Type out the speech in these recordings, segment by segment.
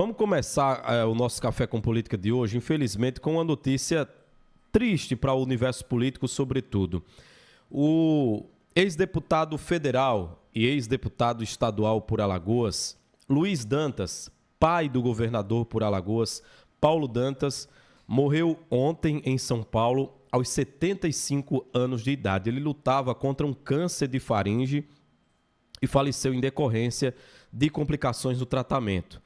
Vamos começar o nosso Café com Política de hoje, infelizmente, com uma notícia triste para o universo político, sobretudo. O ex-deputado federal e ex-deputado estadual por Alagoas, Luiz Dantas, pai do governador por Alagoas, Paulo Dantas, morreu ontem em São Paulo, aos 75 anos de idade. Ele lutava contra um câncer de faringe e faleceu em decorrência de complicações do tratamento.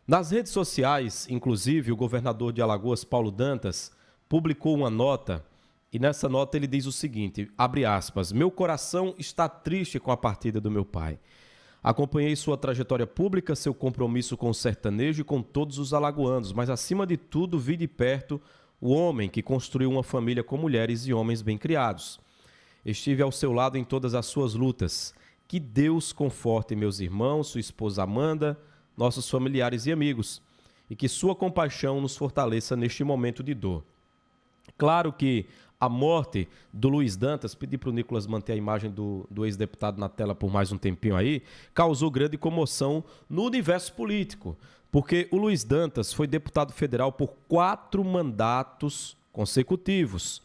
Nas redes sociais, inclusive, o governador de Alagoas, Paulo Dantas, publicou uma nota e nessa nota ele diz o seguinte, abre aspas, meu coração está triste com a partida do meu pai. Acompanhei sua trajetória pública, seu compromisso com o sertanejo e com todos os alagoanos, mas acima de tudo vi de perto o homem que construiu uma família com mulheres e homens bem criados. Estive ao seu lado em todas as suas lutas. Que Deus conforte meus irmãos, sua esposa Amanda, nossos familiares e amigos, e que sua compaixão nos fortaleça neste momento de dor. Claro que a morte do Luiz Dantas, pedi para o Nicolas manter a imagem do ex-deputado na tela por mais um tempinho aí, causou grande comoção no universo político, porque o Luiz Dantas foi deputado federal por 4 mandatos consecutivos.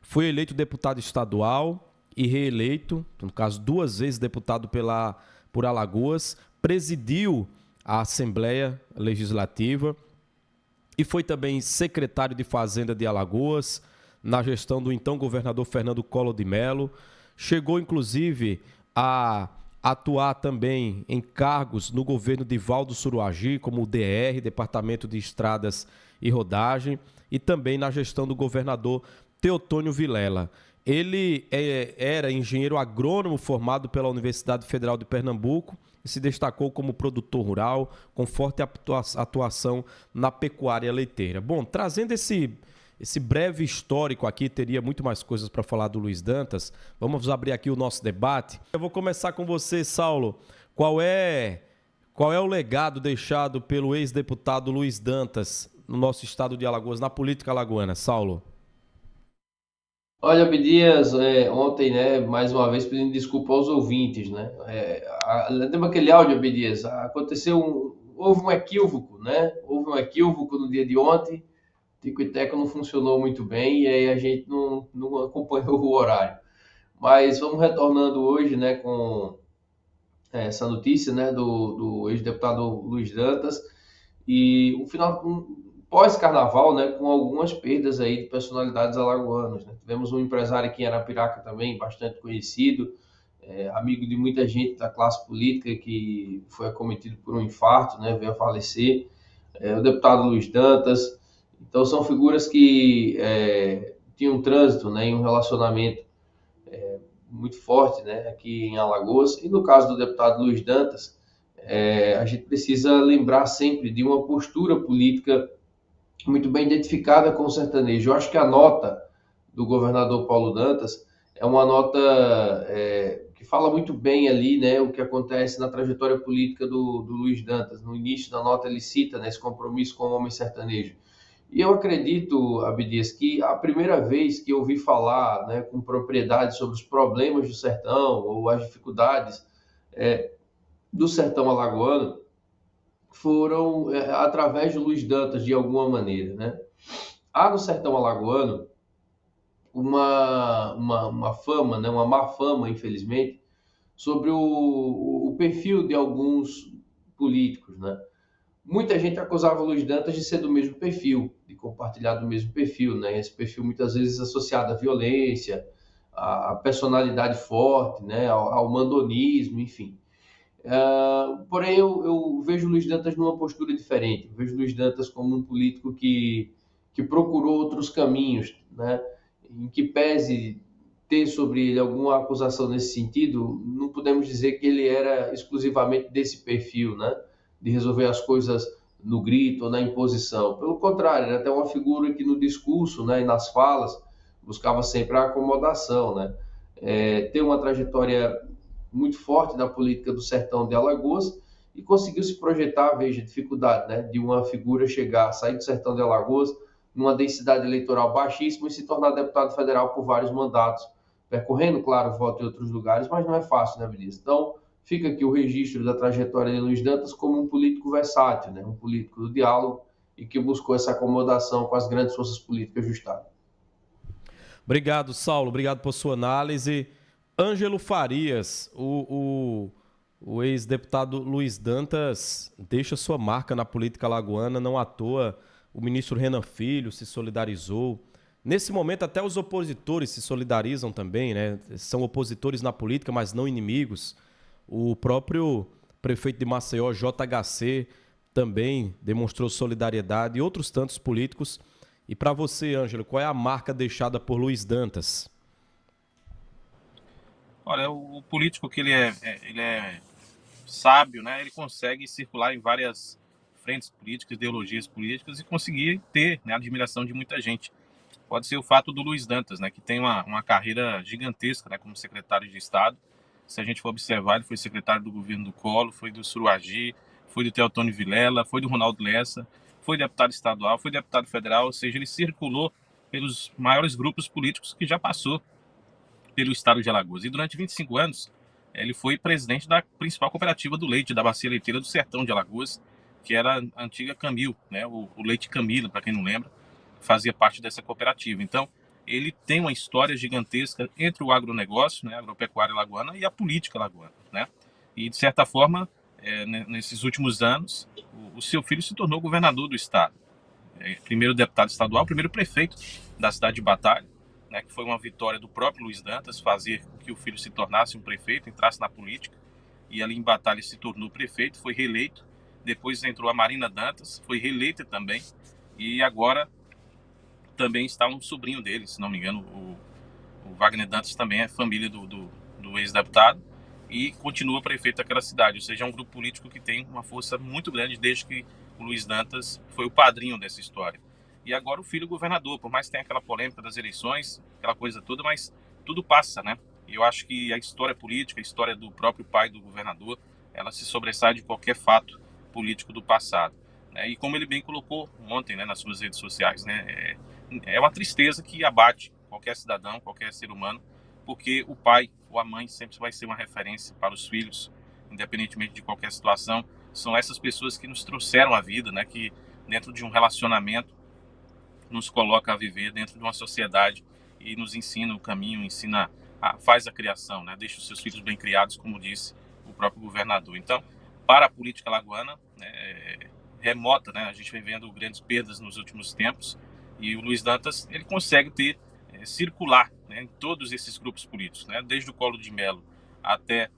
Foi eleito deputado estadual e reeleito, no caso 2 vezes deputado por Alagoas, presidiu a Assembleia Legislativa e foi também secretário de Fazenda de Alagoas, na gestão do então governador Fernando Collor de Mello. Chegou, inclusive, a atuar também em cargos no governo de Valdo Suruagi, como o DR, Departamento de Estradas e Rodagem, e também na gestão do governador Teotônio Vilela. Ele era engenheiro agrônomo formado pela Universidade Federal de Pernambuco e se destacou como produtor rural, com forte atuação na pecuária leiteira. Bom, trazendo esse breve histórico aqui, teria muito mais coisas para falar do Luiz Dantas. Vamos abrir aqui o nosso debate. Eu vou começar com você, Saulo. Qual é o legado deixado pelo ex-deputado Luiz Dantas no nosso estado de Alagoas, na política alagoana? Saulo. Olha, Abdias, ontem, né, mais uma vez pedindo desculpa aos ouvintes, né? Lembra aquele áudio, Abdias? Houve um equívoco, né? Houve um equívoco no dia de ontem, o Tico e Teco não funcionou muito bem e aí a gente não acompanhou o horário. Mas vamos retornando hoje, né, com essa notícia, né, do ex-deputado Luiz Dantas e pós-carnaval, né, com algumas perdas aí de personalidades alagoanas, né? Tivemos um empresário aqui em Arapiraca também, bastante conhecido, amigo de muita gente da classe política que foi acometido por um infarto, né, veio a falecer, o deputado Luiz Dantas. Então são figuras que tinham um trânsito, né, em um relacionamento muito forte, né, aqui em Alagoas. E no caso do deputado Luiz Dantas, a gente precisa lembrar sempre de uma postura política muito bem identificada com o sertanejo. Eu acho que a nota do governador Paulo Dantas é uma nota que fala muito bem ali, né, o que acontece na trajetória política do Luiz Dantas. No início da nota ele cita, né, esse compromisso com o homem sertanejo. E eu acredito, Abdias, que a primeira vez que eu ouvi falar, né, com propriedade sobre os problemas do sertão ou as dificuldades do sertão alagoano foram através de Luiz Dantas, de alguma maneira, né? Há no sertão alagoano uma fama, né, uma má fama, infelizmente, sobre o perfil de alguns políticos, né? Muita gente acusava o Luiz Dantas de ser do mesmo perfil, de compartilhar do mesmo perfil, né? Esse perfil muitas vezes associado à violência, à personalidade forte, né? Ao mandonismo, enfim. Porém, eu vejo o Luiz Dantas numa postura diferente. Eu vejo o Luiz Dantas como um político que procurou outros caminhos, né? Em que pese ter sobre ele alguma acusação nesse sentido, não podemos dizer que ele era exclusivamente desse perfil, né? De resolver as coisas no grito ou na imposição. Pelo contrário, era até uma figura que no discurso, né, e nas falas buscava sempre a acomodação, né? Tem uma trajetória muito forte da política do sertão de Alagoas e conseguiu se projetar, veja, a dificuldade, né, de uma figura sair do sertão de Alagoas numa densidade eleitoral baixíssima e se tornar deputado federal por vários mandatos, percorrendo, claro, voto em outros lugares, mas não é fácil, né, Vinícius? Então, fica aqui o registro da trajetória de Luiz Dantas como um político versátil, né? Um político do diálogo e que buscou essa acomodação com as grandes forças políticas do Estado. Obrigado, Saulo. Obrigado por sua análise. Ângelo Farias, o ex-deputado Luiz Dantas deixa sua marca na política alagoana, não à toa o ministro Renan Filho se solidarizou. Nesse momento, até os opositores se solidarizam também, né? São opositores na política, mas não inimigos. O próprio prefeito de Maceió, JHC, também demonstrou solidariedade e outros tantos políticos. E para você, Ângelo, qual é a marca deixada por Luiz Dantas? Olha, o político que ele é sábio, né? Ele consegue circular em várias frentes políticas, ideologias políticas e conseguir ter, né, a admiração de muita gente. Pode ser o fato do Luiz Dantas, né, que tem uma carreira gigantesca, né, como secretário de Estado. Se a gente for observar, ele foi secretário do governo do Collor, foi do Suruagi, foi do Teotônio Vilela, foi do Ronaldo Lessa, foi deputado estadual, foi deputado federal, ou seja, ele circulou pelos maiores grupos políticos que já passou pelo estado de Alagoas. E durante 25 anos, ele foi presidente da principal cooperativa do leite, da Bacia Leiteira do Sertão de Alagoas, que era a antiga Camil, né? O Leite Camila, para quem não lembra, fazia parte dessa cooperativa. Então, ele tem uma história gigantesca entre o agronegócio, né, a agropecuária alagoana, e a política alagoana, né? E, de certa forma, nesses últimos anos, o seu filho se tornou governador do estado. Primeiro deputado estadual, primeiro prefeito da cidade de Batalha, né, que foi uma vitória do próprio Luiz Dantas, fazer com que o filho se tornasse um prefeito, entrasse na política, e ali em Batalha se tornou prefeito, foi reeleito. Depois entrou a Marina Dantas, foi reeleita também, e agora também está um sobrinho dele, se não me engano, o Wagner Dantas também é família do ex-deputado, e continua prefeito daquela cidade, ou seja, é um grupo político que tem uma força muito grande desde que o Luiz Dantas foi o padrinho dessa história. E agora o filho governador, por mais que tenha aquela polêmica das eleições, aquela coisa toda, mas tudo passa, né? E eu acho que a história política, a história do próprio pai do governador, ela se sobressai de qualquer fato político do passado, né? E como ele bem colocou ontem, né, nas suas redes sociais, né, é uma tristeza que abate qualquer cidadão, qualquer ser humano, porque o pai ou a mãe sempre vai ser uma referência para os filhos, independentemente de qualquer situação. São essas pessoas que nos trouxeram a vida, né, que dentro de um relacionamento nos coloca a viver dentro de uma sociedade e nos ensina o caminho, faz a criação, né? Deixa os seus filhos bem criados, como disse o próprio governador. Então, para a política alagoana, né, remota, né? A gente vem vendo grandes perdas nos últimos tempos e o Luiz Dantas, ele consegue circular, né, em todos esses grupos políticos, né? Desde o Collor de Mello até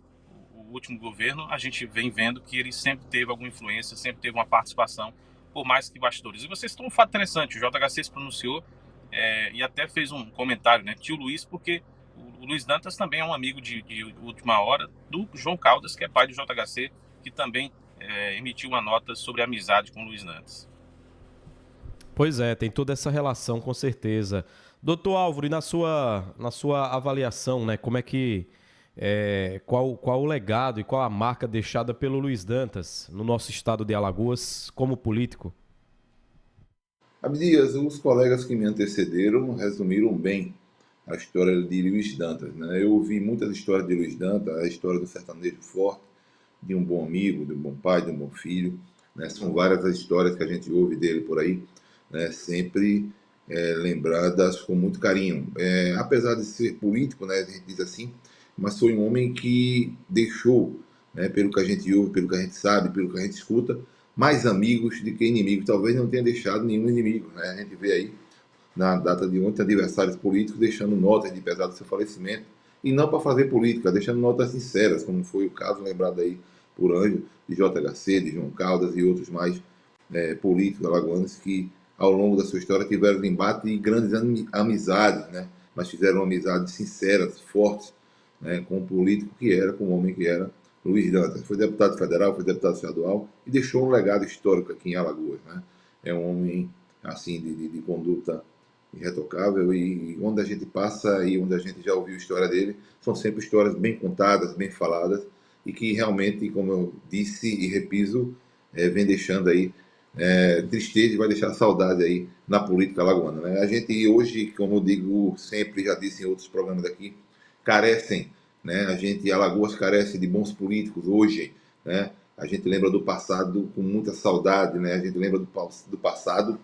o último governo, a gente vem vendo que ele sempre teve alguma influência, sempre teve uma participação, por mais que bastidores. E vocês estão um fato interessante, o JHC se pronunciou e até fez um comentário, né, tio Luiz, porque o Luiz Dantas também é um amigo de última hora do João Caldas, que é pai do JHC, que também emitiu uma nota sobre a amizade com o Luiz Dantas. Pois é, tem toda essa relação, com certeza. Doutor Álvaro, e na sua avaliação, né, como é que qual o legado e qual a marca deixada pelo Luiz Dantas no nosso estado de Alagoas como político? Abdias, os colegas que me antecederam resumiram bem a história de Luiz Dantas, né? Eu ouvi muitas histórias de Luiz Dantas, a história do sertanejo forte, de um bom amigo, de um bom pai, de um bom filho, né? São várias as histórias que a gente ouve dele por aí, né? Sempre lembradas com muito carinho. Apesar de ser político, né? A gente diz assim, mas foi um homem que deixou, né? Pelo que a gente ouve, pelo que a gente sabe, pelo que a gente escuta, mais amigos do que inimigos. Talvez não tenha deixado nenhum inimigo, né? A gente vê aí na data de ontem adversários políticos deixando notas de pesar do seu falecimento, e não para fazer política, deixando notas sinceras, como foi o caso lembrado aí por Ângelo, de JHC, de João Caldas e outros mais políticos alagoanos que ao longo da sua história tiveram embate e grandes amizades, né? Mas fizeram amizades sinceras, fortes, né? Com o político que era, com o homem que era Luiz Dantas. Foi deputado federal, foi deputado estadual e deixou um legado histórico aqui em Alagoas, né? É um homem assim de conduta irretocável, e onde a gente passa e onde a gente já ouviu a história dele, são sempre histórias bem contadas, bem faladas, e que realmente, como eu disse e repiso, vem deixando aí tristeza e vai deixar saudade aí na política alagoana, né? A gente hoje, como eu digo sempre, já disse em outros programas aqui, carecem né? Alagoas carece de bons políticos hoje, né? A gente lembra do passado com muita saudade, né? A gente lembra do passado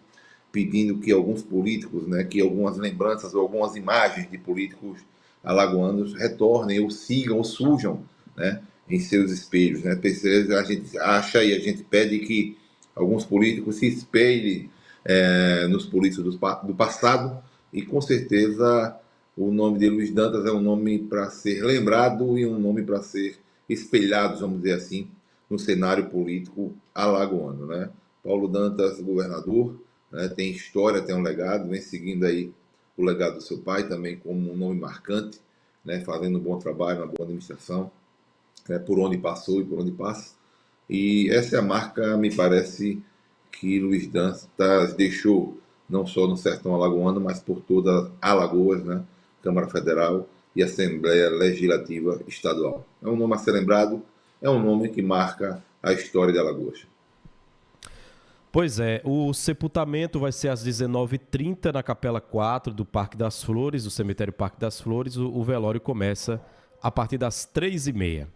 pedindo que alguns políticos, né, que algumas lembranças ou algumas imagens de políticos alagoanos retornem ou sigam ou surjam, né, em seus espelhos, né? A gente acha e a gente pede que alguns políticos se espelhem nos políticos do passado, e com certeza o nome de Luiz Dantas é um nome para ser lembrado e um nome para ser espelhado, vamos dizer assim, no cenário político alagoano, né? Paulo Dantas, governador, né, tem história, tem um legado, vem seguindo aí o legado do seu pai também como um nome marcante, né, fazendo um bom trabalho, uma boa administração, né, por onde passou e por onde passa. E essa é a marca, me parece, que Luiz Dantas deixou, não só no sertão alagoano, mas por toda Alagoas, né, Câmara Federal e Assembleia Legislativa Estadual. É um nome a ser lembrado, é um nome que marca a história de Alagoas. Pois é, o sepultamento vai ser às 19h30 na Capela 4 do Parque das Flores, do cemitério Parque das Flores. O velório começa a partir das 3h30.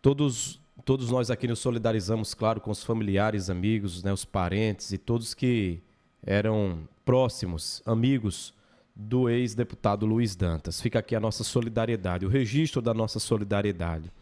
Todos nós aqui nos solidarizamos, claro, com os familiares, amigos, né, os parentes e todos que eram próximos, amigos do ex-deputado Luiz Dantas. Fica aqui a nossa solidariedade, o registro da nossa solidariedade.